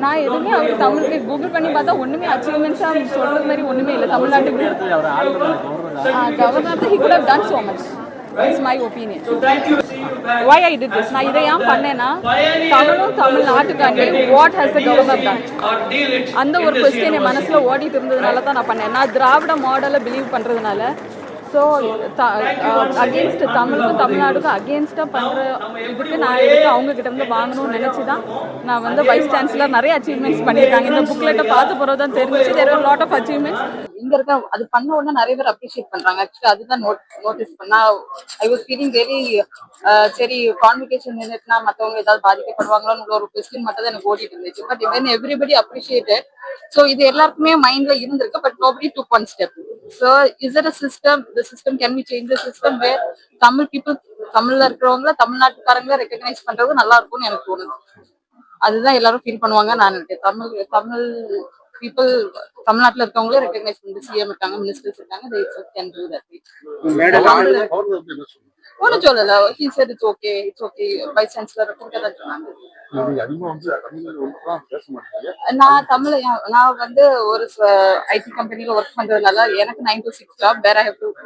நான் எதுவுமே அவர் தமிழுக்கு கூகுள் பண்ணி பார்த்தா ஒண்ணுமே அச்சீவ்மெண்ட்ஸாக சொல்றது மாதிரி ஒண்ணுமே இல்லை தமிழ்நாட்டுக்கு. Governor he could have done so much. It's my opinion. Why I did this? நான் இதை ஏன் பண்ணேன்னா தமிழும் தமிழ்நாட்டுக்காண்டி what has the governor done? அந்த ஒரு கொஸ்டின் என் மனசுல ஓடிட்டு இருந்ததுனால தான் நான் பண்ணேன். நான் திராவிட மாடலை பிலீவ் பண்றதுனால. ஸோ அகேன்ஸ்ட் தமிழுக்கும் தமிழ்நாடுக்கும் அகேன்ஸ்டாக பண்ணுற இதுக்கு நான் எடுத்து அவங்கக்கிட்ட இருந்து வாங்கணும்னு நினச்சி தான் நான் வந்து வைஸ் சான்சலர் நிறைய அச்சீவ்மெண்ட்ஸ் பண்ணியிருக்காங்க. இந்த புக்லெட்டை பார்த்த பிறகு தான் தெரிஞ்சிச்சு there are lot of achievements. இங்கே இருக்க அது பண்ண உடனே நிறைய பேர் அப்ரிஷியேட் பண்ணுறாங்க. ஆக்சுவலி அதுதான் நோட்டீஸ் பண்ணா ஐ வாஸ் ஃபீலிங் வெரி சரி கான்வெகேஷன் நின்றுட்டுனா மற்றவங்க ஏதாவது பாதிக்கப்படுவாங்களோன்னு ஒரு கொஸ்டின் மட்டும் தான் எனக்கு ஓடிட்டு இருந்துச்சு. பட் இவன் எவ்ரிபடி அப்ரிஷியேட்டட். ஸோ இது எல்லாருக்குமே மைண்ட்ல இருந்திருக்கு. But nobody took one step. So is it a system? The system, can we change the system where Tamil people, தமிழ்ல இருக்கிறவங்கள தமிழ்நாட்டுக்காரங்கள ரெகக்னைஸ் பண்றது நல்லா இருக்கும்னு எனக்கு தோணுது. அதுதான் எல்லாரும் ஃபீல் பண்ணுவாங்க நான் நினைக்கிறேன். தமிழ் பீப்புள் தமிழ்நாட்டுல இருக்கவங்களே ரெகக்னைஸ் பண்ணி சிஎம் இருக்காங்க, மினிஸ்டர்ஸ் இருக்காங்க. they can do that. ஒன்னும் சொல்லல. he said it's okay, it's okay. Vice chancellor கூட்டதான் சொன்னாங்க. நான் வந்து ஒரு ஐடி கம்பெனில ஒர்க் பண்றதுனால எனக்கு 9 to 6 ஜாப். வேற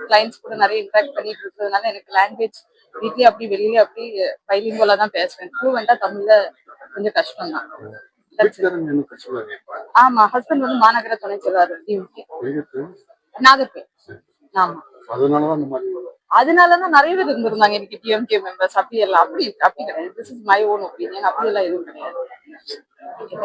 கிளைண்ட்ஸ் கூட நிறைய இன்டராக்ட் பண்ணிட்டு இருக்கிறதுனால எனக்கு லாங்குவேஜ் வீட்லயே அப்படி வெளியில அப்படி பைலிங்குவலா தான் பேசுவேன். ஃப்ளூவெண்டா தமிழ்ல கொஞ்சம் கஷ்டம் தான். ஆமா, ஹஸ்பண்ட் வந்து மாநகர துணை செயலாளர் நாகர்கோவில். ஆமா, அதனாலதான் நிறைய பேர் இருந்திருந்தாங்க எனக்கு டிஎம்கே மெம்பர்ஸ். அப்படி எல்லாம் அப்படி கிடையாது. This is my own opinion. அப்படி எல்லாம் எதுவும் கிடையாது.